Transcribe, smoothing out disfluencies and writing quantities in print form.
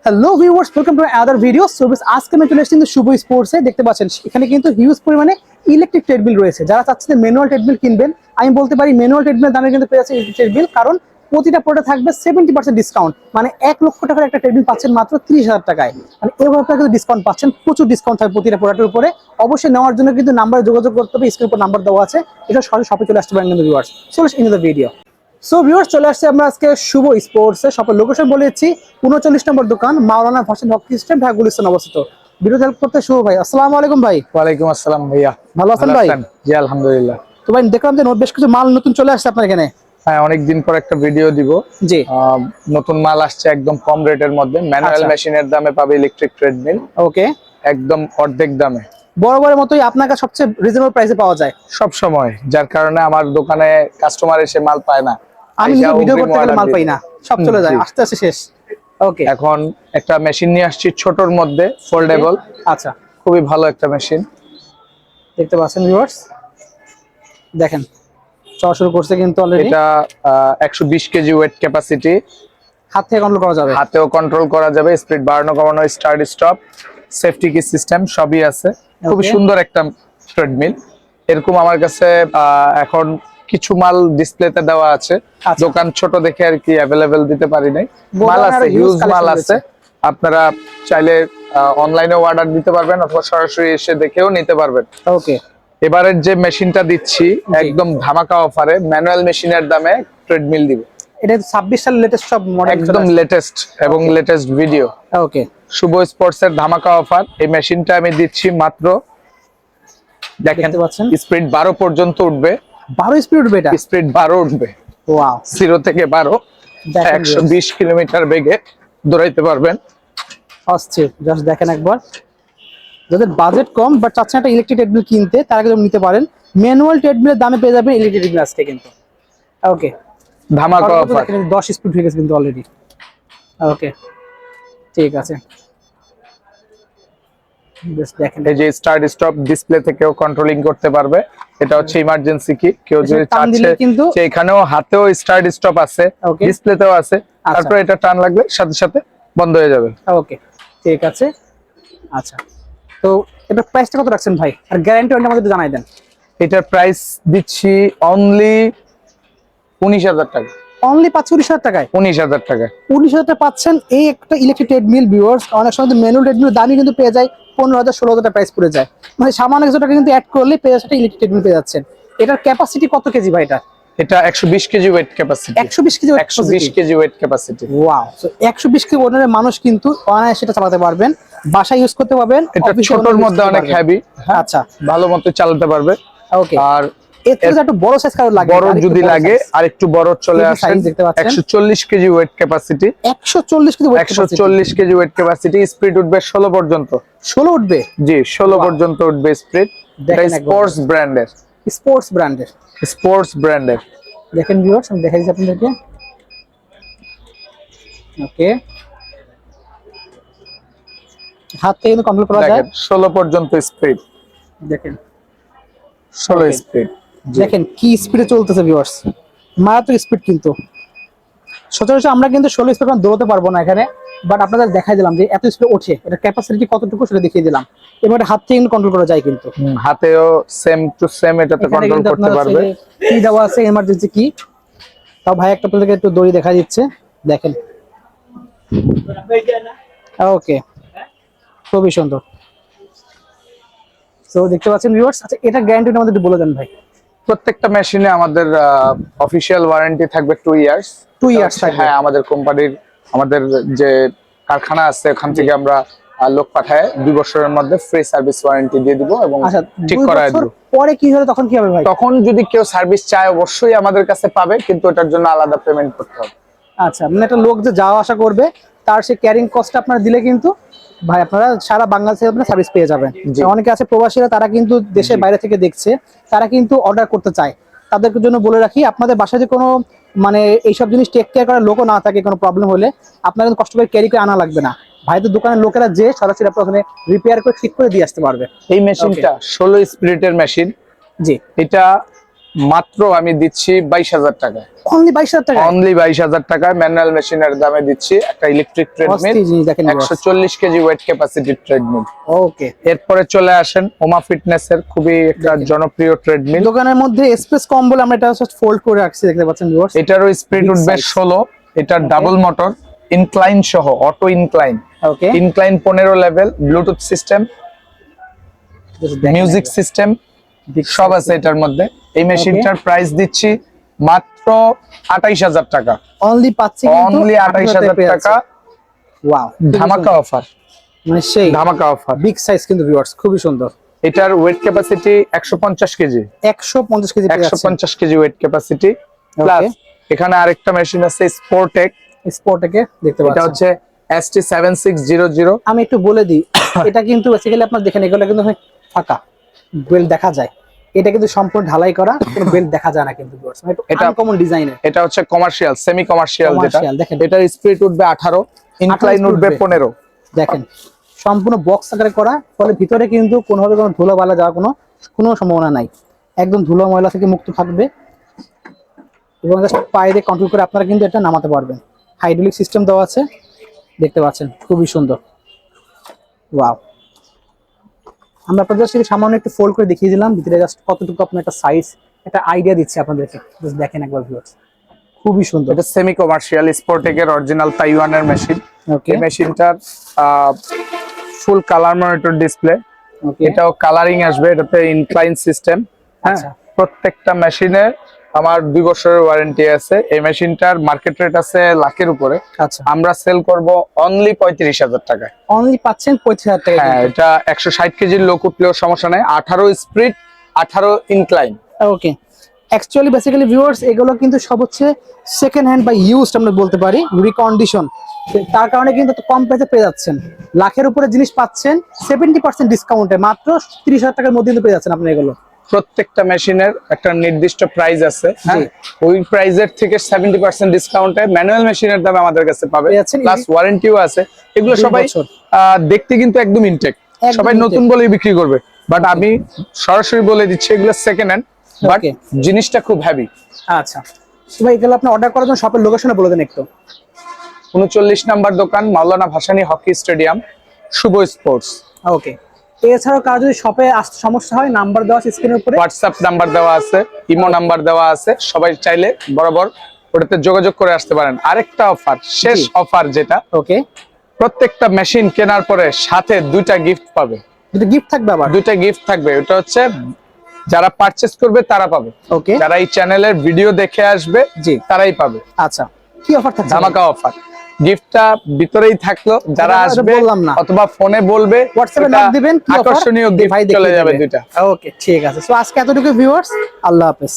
Hello viewers, welcome to other video. So আজকে আমি চলে এসেছি কিন্তু শুভ স্পোর্টসে। দেখতে পাচ্ছেন এখানে কিন্তু হিউজ পরিমাণে ইলেকট্রিক ট্রেডমিল রয়েছে। যারা চাচ্ছেন ম্যানুয়াল ট্রেডমিল কিনবেন, আমি বলতে পারি ম্যানুয়াল ট্রেডমিল দামে কিন্তু পেয়ে যাচ্ছে ইলেকট্রিক ট্রেডমিল, কারণ প্রতিটা প্রোডাক্ট থাকবে 70% ডিসকাউন্ট। মানে 1 লক্ষ টাকার একটা ট্রেডমিল পাচ্ছেন মাত্র 30,000 টাকায়। মানে এভাবে আপনারা কিন্তু ডিসকাউন্ট পাচ্ছেন, প্রচুর ডিসকাউন্ট থাকবে প্রতিটা প্রোডাক্টের উপরে। অবশ্যই নেওয়ার জন্য কিন্তু নাম্বারে যোগাযোগ করতে হবে, স্ক্রিনের উপর নাম্বার দেওয়া আছে। এটা সরাসরি শপে চলে আসতে পারেন viewers. So let's into the video. So viewers, চলে আসছে আমরা আজকে শুভ স্পোর্টসে। শপের লোকেশন বলে দিচ্ছি, 39 নম্বর দোকান, মাওলানা ভার্সন হকি স্ট্যান্ড, ঢাকা গুলিস্তান অবস্থিত। ভিডিও হেল্প করতে শুভ ভাই। আসসালামু আলাইকুম ভাই। ওয়ালাইকুম আসসালাম ভাইয়া, ভালো আছেন ভাই? জি আলহামদুলিল্লাহ। তো ভাই দেখলাম যে বেশ কিছু মাল নতুন চলে আসছে আপনার এখানে। হ্যাঁ, অনেকদিন পর একটা ভিডিও দিব। জি, নতুন মাল আসছে একদম কম রেটের মধ্যে। ম্যানুয়াল মেশিনের দামে পাবে ইলেকট্রিক ট্রেডমিল, ওকে, একদম অর্ধেক দামে। বরাবরের মতোই আপনার কাছে সবচেয়ে রিজনেবল প্রাইসে পাওয়া যায় সব সময়, যার কারণে আমার দোকানে কাস্টমার এসে মাল পায় না। আমি নিজে ভিডিও করতে গেলে মাল পাই না, সব চলে যায়, আস্তে আস্তে শেষ। ওকে, এখন একটা মেশিন নিয়ে আসছি ছোটর মধ্যে, ফোল্ডেবল। আচ্ছা, খুবই ভালো একটা মেশিন। দেখতে পাচ্ছেন ভিউয়ার্স, দেখেন চলা শুরু করছে কিন্তু অলরেডি। এটা 120 কেজি ওয়েট ক্যাপাসিটি। হাত থেকে কন্ট্রোল করা যাবে, হাতেও কন্ট্রোল করা যাবে, স্পিড বাড়ানো কমানো, স্টার্ট স্টপ, সেফটি কি সিস্টেম সবই আছে। খুবই সুন্দর একটা ট্রেডমিল। এরকম আমার কাছে এখন কিছু মাল ডিসপ্লেতে দেওয়া আছে। দোকান ছোট দেখে আর কি অ্যাভেলেবেল দিতে পারি নাই। মাল আছে, হিউজ মাল আছে। আপনারা চাইলে অনলাইনেও অর্ডার দিতে পারবেন অথবা সরাসরি এসে দেখেও নিতে পারবেন। ওকে, এবারের যে মেশিনটা দিচ্ছি একদম ধামাকা অফারে, ম্যানুয়াল মেশিনের দামে ট্রেডমিল দিব। এটা 26 সালের লেটেস্ট সব মডেল, একদম লেটেস্ট এবং লেটেস্ট ভিডিও। ওকে, শুভ স্পোর্টস এর ধামাকা অফার। এই মেশিনটা আমি দিচ্ছি মাত্র, দেখেন স্পিড 12 পর্যন্ত উঠবে। 12 স্পিড উঠবে এটা? স্পিড 12 উঠবে। ওয়াও, 0 থেকে 12 120 কিলোমিটার বেগে দৌড়াইতে পারবেন। অস্থির, জাস্ট দেখেন একবার। যাদের বাজেট কম বাট চাচ্ছেন একটা ইলেকট্রিক ট্রেডমিল কিনতে, তারা কিন্তু নিতে পারেন। ম্যানুয়াল ট্রেডমিলের দামে পেয়ে যাবেন ইলেকট্রিক ট্রেডমিল আজকে কিন্তু। ওকে, ধামাকা অফার। 10 স্পিড হয়ে গেছে কিন্তু অলরেডি। ওকে, ঠিক আছে, জাস্ট দেখেন। এই যে স্টার্ট স্টপ ডিসপ্লে থেকেও কন্ট্রোলিং করতে পারবে। এটা হচ্ছে ইমার্জেন্সি কি, কেউ যদি চাচ্ছে যে এখানেও হাতেও স্টার্ট স্টপ আছে, ডিসপ্লেতেও আছে। তারপর এটা টান লাগলে সাথে সাথে বন্ধ হয়ে যাবে। ওকে, ঠিক আছে। আচ্ছা, তো এটা প্রাইসটা কত রাখছেন ভাই, আর গ্যারান্টি ওটা আমাদের জানাই দেন। এটার প্রাইস দিচ্ছি অনলি 19,000 টাকা। অনলি 19,000 টাকায়? 19,000 টাকা। 19,000 টাকা পাচ্ছেন এই একটা ইলেকট্রিক ট্রেডমিল। ভিউয়ার্স, অনেক সময় ম্যানুয়াল ট্রেডমিল দামই কিন্তু পেয়ে যায় 15,000 16,000 টাকা প্রাইস পড়ে যায়। মানে সামান্য কিছু টাকা কিন্তু অ্যাড করলে পেয়ে যাচ্ছে ইলেকট্রিক ট্রেডমিল পেয়ে যাচ্ছেন। এটার ক্যাপাসিটি কত কেজি ভাই এটা? এটা 120 KG wait capacity. 120 KG? 120 KG wait capacity. Wow, so 120 KG ওজনের মানুষ কিন্তু অনায়াসে সেটা চালাতে পারবেন, বাসায় ইউজ করতে পারবেন। এটা ছোটর মধ্যে অনেক হেভি। আচ্ছা, ভালো মতো চালাতে পারবে। ওকে, আর এর থেকে একটু বড় সাইজ কারো লাগে, বড় যদি লাগে আর একটু বড় চলে আসে। 140 KG wait capacity. 140 KG wait capacity. 140 KG wait capacity. Speed উঠবে 16 পর্যন্ত। 16 উঠবে? জি, 16 পর্যন্ত উঠবে স্পিড। এটা স্পোর্টস ব্র্যান্ডের। স্পোর্টস ব্র্যান্ডের? স্পোর্টস ব্র্যান্ডের। দেখেন ভিউয়ার্স, আমি দেখাই দিচ্ছি আপনাদেরকে। ওকে, হাত থেকে কিন্তু কন্ট্রোল করা যায়। 16 পর্যন্ত স্পিড। দেখেন 16 স্পিড। দেখেন কি স্পিডে চলতেছে ভিউয়ার্স, মারাত্মক স্পিড। কিন্তু সচরাচর আমরা কিন্তু 16 স্পিড দৌড়াতে পারবো না এখানে, বাট আপনাদের দেখাই দিলাম যে এত স্পিড ওঠে, এটা ক্যাপাসিটি কতটুকু সেটা দেখিয়ে দিলাম। এবার হাত থেকে কিন্তু কন্ট্রোল করা যায় কিন্তু। হাতেও সেম টু সেম এটাতে কন্ট্রোল করতে পারবে। কি দেওয়া আছে, ইমার্জেন্সি কি। তাও ভাই একটা আপনাদেরকে একটু দড়ি দেখা দিচ্ছে, দেখেন। ওকে, খুবই সুন্দর। তো দেখতে পাচ্ছেন ভিউয়ার্স। আচ্ছা, এটা গ্যারান্টিটা আমাদের একটু বলে দেন ভাই। প্রত্যেকটা মেশিনে আমাদের অফিশিয়াল ওয়ারেন্টি থাকবে 2 ইয়ার্স। 2 ইয়ার্স থাকবে? হ্যাঁ, আমাদের কোম্পানির, আমাদের যে কারখানা আছে ওখান থেকে আমরা লোক পাঠায় 2 বছরের মধ্যে ফ্রি সার্ভিস ওয়ারেন্টি দিয়ে দিব এবং ঠিক করায় দিব। পরে কি হলো তখন কি হবে ভাই? তখন যদি কেউ সার্ভিস চায় অবশ্যই আমাদের কাছে পাবে, কিন্তু এটার জন্য আলাদা পেমেন্ট করতে হবে। আচ্ছা, মানে একটা লোক যে যাওয়া আসা করবে তার সে ক্যারিং কস্টটা আপনারা দিলে কিন্তু ভাই আপনারা সারা বাংলাদেশে আপনারা সার্ভিস পেয়ে যাবেন। অনেকে আছে প্রবাসীরা, তারা কিন্তু দেশের বাইরে থেকে দেখছে, তারা কিন্তু অর্ডার করতে চায়। তাদের জন্য বলে রাখি, আপনাদের বাসায় যে কোনো মানে এইসব জিনিস টেক কেয়ার করার লোকও না থাকে, কোনো প্রবলেম হলে আপনারা কিন্তু কষ্ট করে ক্যারি করে আনা লাগবে না। ভাইদের দোকানের লোকেরা যে সরাসরি আপনার ওখানে রিপেয়ার করে ঠিক করে দিয়ে আসতে পারবে। এই মেশিনটা 16 স্পিরিটের মেশিন। জি, এটা মাত্র আমি দিচ্ছি 22,000 টাকায়। অনলি 22,000 টাকা, অনলি 22,000 টাকায় ম্যানুয়াল মেশিনের দামে দিচ্ছি একটা ইলেকট্রিক ট্রেডমিল, 140 কেজি ওয়েট ক্যাপাসিটির ট্রেডমিল। ওকে, এরপরে চলে আসেন ওমা ফিটনেসের খুবই একটা জনপ্রিয় ট্রেডমিল। দোকানের মধ্যে স্পেস কম বলে আমরা এটা জাস্ট ফোল্ড করে রাখছি, দেখতে পাচ্ছেন ভিউয়ার্স। এটারও স্পিড Big উঠবে size. 16, এটার ডাবল মোটর, ইনক্লাইন সহ, auto incline, okay, incline 15 level, Bluetooth system, music system সব আছে এটার মধ্যে। এই মেশিনটার প্রাইস দিচ্ছি মাত্র 28,000 টাকা। অনলি পাচ্ছি কিন্তু অনলি 28,000 টাকা, ওয়াও, ধামাকা অফার, মানে সেই ধামাকা অফার। বিগ সাইজ কিন্তু ভিউয়ার্স, খুবই সুন্দর। এটার wait capacity 150 KG, 150 KG, 150 KG wait capacity. Plus এখানে আরেকটা মেশিন আছে স্পোর্টেক, স্পোর্টেকে দেখতে এটা পাচ্ছেন, হচ্ছে ST7600। আমি একটু বলে দিই, এটা কিন্তু বেসিক্যালি আপনারা দেখেন এগুলো কিন্তু ফাঁকা বেল্ট দেখা যায়, এটা কিন্তু সম্পূর্ণ ঢালাই করা, কোনো বেল্ট দেখা যায় না কিন্তু ভিউয়ার্স, এটা আনকমন ডিজাইনের। এটা হচ্ছে কমার্শিয়াল, সেমি কমার্শিয়াল যেটা, দেখেন এটার স্পিড উঠবে 18, ইনক্লাইন উঠবে 15। দেখেন সম্পূর্ণ বক্স আকারে করা, ফলে ভিতরে কিন্তু কোনোভাবে কোনো ধুলো বালা যাওয়ার কোনো সম্ভাবনা নাই, একদম ধুলো ময়লা থেকে মুক্ত থাকবে। এবং জাস্ট পায়ে দিয়ে কন্ট্রোল করে আপনারা কিন্তু এটা নামাতে পারবেন। হাইড্রোলিক সিস্টেম দেওয়া আছে, দেখতে পাচ্ছেন, খুবই সুন্দর। ওয়াও, আমরা আপনাদের জাস্ট সামান্য একটু ফোল্ড করে দেখিয়ে দিলাম, ভিতরে জাস্ট কতটুকু আপনার একটা সাইজ, একটা আইডিয়া দিচ্ছে আপনাদেরকে, জাস্ট দেখেন একবার ভিউয়ার্স, খুবই সুন্দর। এটা সেমি কমার্শিয়াল স্পোর্টেকের অরিজিনাল তাইওয়ানের মেশিন। ওকে, এই মেশিনটার ফুল কালার মনিটর ডিসপ্লে, ওকে, এটাও কালারিং আসবে, এটাতে ইনক্লাইন সিস্টেম। হ্যাঁ, আচ্ছা, প্রত্যেকটা মেশিনে আমার 2 বছরের ওয়ারেন্টি আছে। এই মেশিনটার মার্কেট রেট আছে লাখের উপরে, আচ্ছা, আমরা সেল করব অনলি 35,000 টাকায়। অনলি পাচ্ছেন 35,000 টাকা। হ্যাঁ, এটা 160 কেজির লোক উঠলেও সমস্যা নাই, 18 স্পিড, 18 ইনক্লাইন। ওকে, অ্যাকচুয়ালি বেসিক্যালি ভিউয়ার্স এগুলো কিন্তু সব হচ্ছে সেকেন্ড হ্যান্ড বা ইউজড আমরা বলতে পারি, রিকন্ডিশন, তার কারণে কিন্তু এত কম প্রাইসে পেয়ে যাচ্ছেন। লাখের উপরে জিনিস পাচ্ছেন 70% ডিসকাউন্টে, মাত্র 30,000 টাকার মধ্যে কিন্তু পেয়ে যাচ্ছেন আপনি এগুলো। প্রত্যেকটা মেশিনের একটা নির্দিষ্ট প্রাইস আছে, হ্যাঁ, জি। ওই প্রাইসের থেকে 70% ডিসকাউন্টে ম্যানুয়াল মেশিনের দামে আমাদের কাছে পাবে, পেয়েছেন। প্লাস ওয়ারেন্টিও আছে। এগুলো 2 সবাই বছর। দেখতে কিন্তু একদম ইনটেক, সবাই intake। নতুন বলেই বিক্রি করবে, বাট আমি সরাসরি বলে দিচ্ছি এগুলো সেকেন্ড হ্যান্ড, বাট Okay। জিনিসটা খুব হেভি। আচ্ছা, তো ভাই এগুলো আপনি অর্ডার করার জন্য শপের লোকেশনে বলে দেন একটু। 39 নাম্বার দোকান, মাওলানা ভাসানী হকি স্টেডিয়াম, শুভ স্পোর্টস। ওকে, এছাড়াও কারো যদি শপে আসতে সমস্যা হয়, নাম্বার দেওয়া আছে স্ক্রিনের উপরে, হোয়াটসঅ্যাপ নাম্বার দেওয়া আছে, ইমো নাম্বার দেওয়া আছে, সবাই চাইলে বরাবর ওটাতে যোগাযোগ করে আসতে পারেন। আরেকটা অফার, শেষ অফার যেটা, ওকে, প্রত্যেকটা মেশিন কেনার পরে সাথে 2টা গিফট পাবে। যদি গিফট থাকবে আবার, 2টা গিফট থাকবে, ওটা হচ্ছে যারা পারচেজ করবে তারা পাবে, ওকে, যারা এই চ্যানেলের ভিডিও দেখে আসবে জি, তারাই পাবে। আচ্ছা, কি অফার থাকছে? ধামাকা অফার, গিফটটা ভিতরেই থাকলো, যারা এটা আসবে বললাম না, অথবা ফোনে বলবে, হোয়াটসঅ্যাপে নক দিবেন, কি অফার আকর্ষণীয় গিফট ভাই চলে দেখিয়ে যাবে দিবে। 2টা। ওকে, ঠিক আছে। সো আজকে এতটুকু ভিউয়ার্স, আল্লাহ হাফেজ।